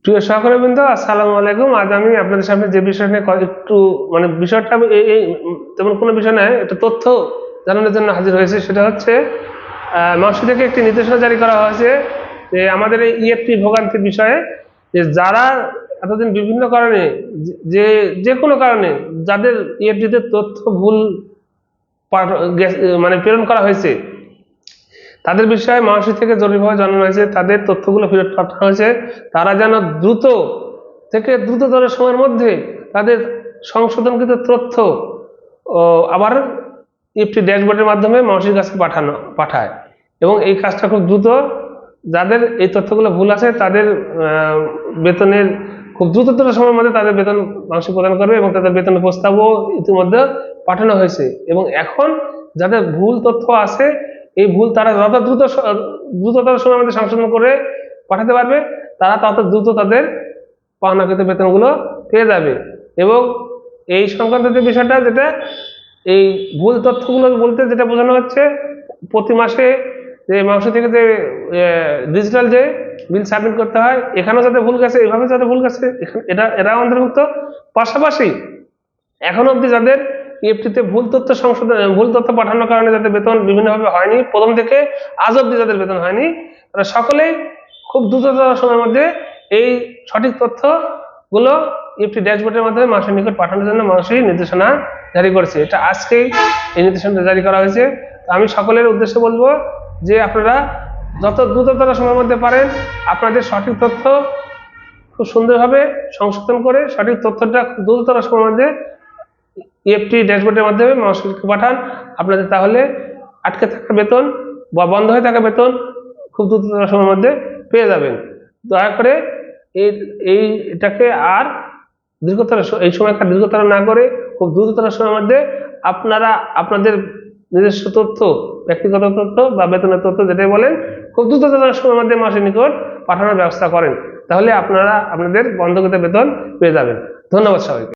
প্রিয় সহকর্মীবৃন্দ, আসসালামু আলাইকুম। আজ আমি আপনাদের সামনে যে বিষয় নিয়ে একটু বিষয়টা তেমন কোনো বিষয় নয়, একটা তথ্য জানানোর জন্য হাজির হয়েছে। সেটা হচ্ছে মহাশু থেকে একটি নির্দেশনা জারি করা হয়েছে যে আমাদের এই ইএফটি ভোগান্তির বিষয়ে, যে যারা এতদিন বিভিন্ন কারণে যে কোনো কারণে যাদের ইএফটিতে তথ্য ভুল প্রেরণ করা হয়েছে, তাদের বিষয়ে মহাশু থেকে জরুরিভাবে জানানো হয়েছে, তাদের তথ্যগুলো ফেরত পাঠানো হয়েছে। তারা যেন দ্রুততর সময়ের মধ্যে তাদের সংশোধনকৃত তথ্য আবার ইএফটি ড্যাশবোর্ডের মাধ্যমে মহাশির কাছে পাঠায় এবং এই কাজটা খুব দ্রুত, যাদের এই তথ্যগুলো ভুল আছে তাদের বেতনের খুব দ্রুততর সময়ের মধ্যে তাদের বেতন মহাশি প্রদান করবে এবং তাদের বেতনের প্রস্তাবও ইতিমধ্যে পাঠানো হয়েছে। এবং এখন যাদের ভুল তথ্য আছে, এই ভুল তারা যত দ্রুততর সময়ের মধ্যে সংশোধন করে পাঠাতে পারবে, তারা তত দ্রুত তাদের পাওনাকৃত বেতনগুলো পেয়ে যাবে। এবং এই সংক্রান্ত যে বিষয়টা, যেটা এই ভুল তথ্যগুলো বলতে যেটা বোঝানো হচ্ছে, প্রতি মাসে যে মাংস থেকে যে ডিজিটাল যে বিল সাবমিট করতে হয়, এখানেও যাতে ভুল গেছে, এভাবে যাতে ভুল গেছে, এরা অন্তর্ভুক্ত। পাশাপাশি এখন অবধি যাদের ইএফটিতে ভুল তথ্য পাঠানোর কারণে যাদের বেতন বিভিন্নভাবে হয়নি, প্রথম থেকে আজ অবধি যাদের বেতন হয়নি, তারা সকলেই খুব দ্রুততর সময়ের মধ্যে এই সঠিক তথ্যগুলো ইএফটি ড্যাশবোর্ডের মাধ্যমে মানুষের নিকট পাঠানোর জন্য মানুষই নির্দেশনা জারি করেছে। এটা আজকেই এই নির্দেশনা জারি করা হয়েছে। আমি সকলের উদ্দেশ্যে বলবো যে আপনারা যত দ্রুততর সময়ের মধ্যে পারেন আপনাদের সঠিক তথ্য খুব সুন্দরভাবে সংশোধন করে সঠিক তথ্যটা খুব দ্রুততর সময়ের মধ্যে ইএফটি ড্যাশবোর্ডের মাধ্যমে মানুষকে পাঠান। আপনাদের তাহলে আটকে থাকা বেতন বা বন্ধ হয়ে থাকা বেতন খুব দ্রুততর সময়ের মধ্যে পেয়ে যাবেন। দয়া করে এটাকে আর এই সময়টা দীর্ঘতর না করে খুব দ্রুততর সময়ের মধ্যে আপনারা আপনাদের নিজস্ব তথ্য, ব্যক্তিগত তথ্য বা বেতনের তথ্য যেটাই বলেন, খুব দ্রুততর সময়ের মধ্যে মাসের নিকট পাঠানোর ব্যবস্থা করেন। তাহলে আপনারা আপনাদের বন্ধকৃত বেতন পেয়ে যাবেন। ধন্যবাদ সবাইকে।